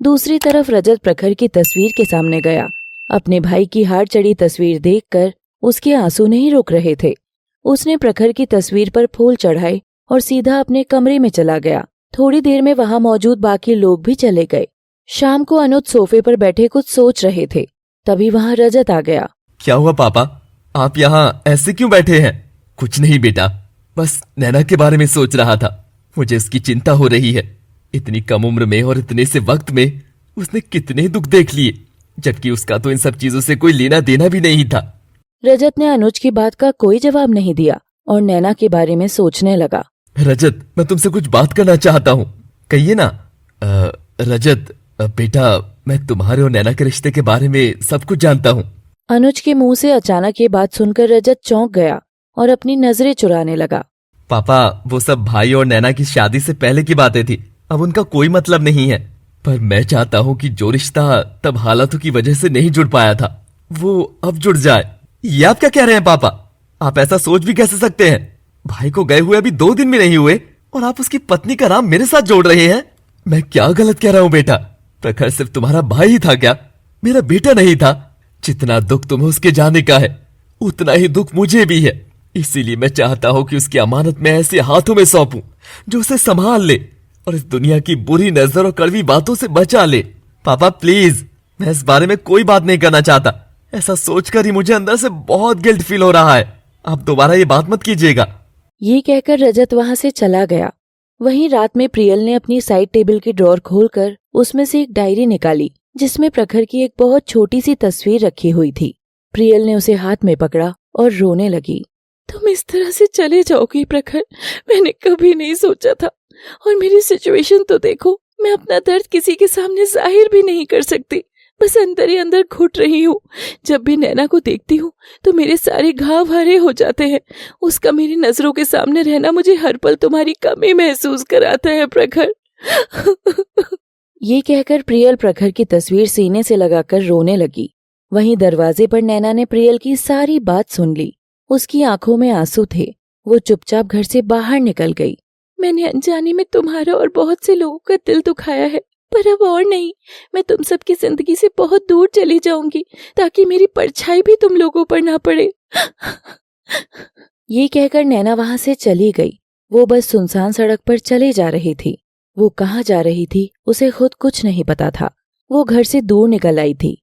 दूसरी तरफ रजत प्रखर की तस्वीर के सामने गया। अपने भाई की हार चढ़ी तस्वीर देखकर उसके आंसू नहीं रुक रहे थे। उसने प्रखर की तस्वीर पर फूल चढ़ाए और सीधा अपने कमरे में चला गया। थोड़ी देर में वहां मौजूद बाकी लोग भी चले गए। शाम को अनुज सोफे पर बैठे कुछ सोच रहे थे, तभी वहां रजत आ गया। क्या हुआ पापा, आप यहाँ ऐसे क्यों बैठे हैं? कुछ नहीं बेटा, बस नैना के बारे में सोच रहा था। मुझे उसकी चिंता हो रही है। इतनी कम उम्र में और इतने से वक्त में उसने कितने दुख देख लिए, जबकि उसका तो इन सब चीजों से कोई लेना देना भी नहीं था। रजत ने अनुज की बात का कोई जवाब नहीं दिया और नैना के बारे में सोचने लगा। रजत, मैं तुमसे कुछ बात करना चाहता हूँ, कहिए ना। रजत बेटा, मैं तुम्हारे और नैना के रिश्ते के बारे में सब कुछ जानता हूँ। अनुज के मुंह से अचानक ये बात सुनकर रजत चौंक गया और अपनी नजरें चुराने लगा। पापा, वो सब भाई और नैना की शादी से पहले की बातें थी, अब उनका कोई मतलब नहीं है। पर मैं चाहता हूँ कि जो रिश्ता तब हालातों की वजह से नहीं जुड़ पाया था, वो अब जुड़ जाए। ये आप क्या कह रहे हैं पापा? आप ऐसा सोच भी कैसे सकते हैं? भाई को गए हुए अभी 2 दिन भी नहीं हुए और आप उसकी पत्नी का नाम मेरे साथ जोड़ रहे हैं। मैं क्या गलत कह रहा हूँ बेटा? प्रखर सिर्फ तुम्हारा भाई ही था क्या? मेरा बेटा नहीं था? जितना दुख तुम्हें उसके जाने का है, उतना ही दुख मुझे भी है। इसीलिए मैं चाहता हूँ कि उसकी अमानत मैं ऐसे हाथों में सौंपूं जो उसे संभाल ले और इस दुनिया की बुरी नजर और कड़वी बातों से बचा ले। पापा प्लीज, मैं इस बारे में कोई बात नहीं करना चाहता। ऐसा सोचकर ही मुझे अंदर से बहुत गिल्ट फील हो रहा है। आप दोबारा ये बात मत कीजिएगा। ये कहकर रजत वहां से चला गया। वहीं रात में प्रियल ने अपनी साइड टेबल की ड्रॉर खोलकर उसमें से एक डायरी निकाली, जिसमें प्रखर की एक बहुत छोटी सी तस्वीर रखी हुई थी। प्रियल ने उसे हाथ में पकड़ा और रोने लगी। तुम इस तरह से चले जाओगे प्रखर, मैंने कभी नहीं सोचा था। और मेरी सिचुएशन तो देखो, मैं अपना दर्द किसी के सामने जाहिर भी नहीं कर सकती, बस अंदर ही अंदर घुट रही हूँ। जब भी नैना को देखती हूँ तो मेरे सारे घाव हरे हो जाते हैं। उसका मेरी नजरों के सामने रहना मुझे हर पल तुम्हारी कमी महसूस कराता है प्रखर। ये कहकर प्रियल प्रखर की तस्वीर सीने से लगाकर रोने लगी। वहीं दरवाजे पर नैना ने प्रियल की सारी बात सुन ली। उसकी आंखों में आंसू थे। वो चुपचाप घर से बाहर निकल गई। मैंने अनजाने में तुम्हारा और बहुत से लोगों का दिल दुखाया है, पर अब और नहीं। मैं तुम सबकी जिंदगी से बहुत दूर चली जाऊंगी, ताकि मेरी परछाई भी तुम लोगों पर ना पड़े। ये कहकर नैना वहां से चली गई। वो बस सुनसान सड़क पर चले जा रही थी। वो कहाँ जा रही थी उसे खुद कुछ नहीं पता था। वो घर से दूर निकल आई थी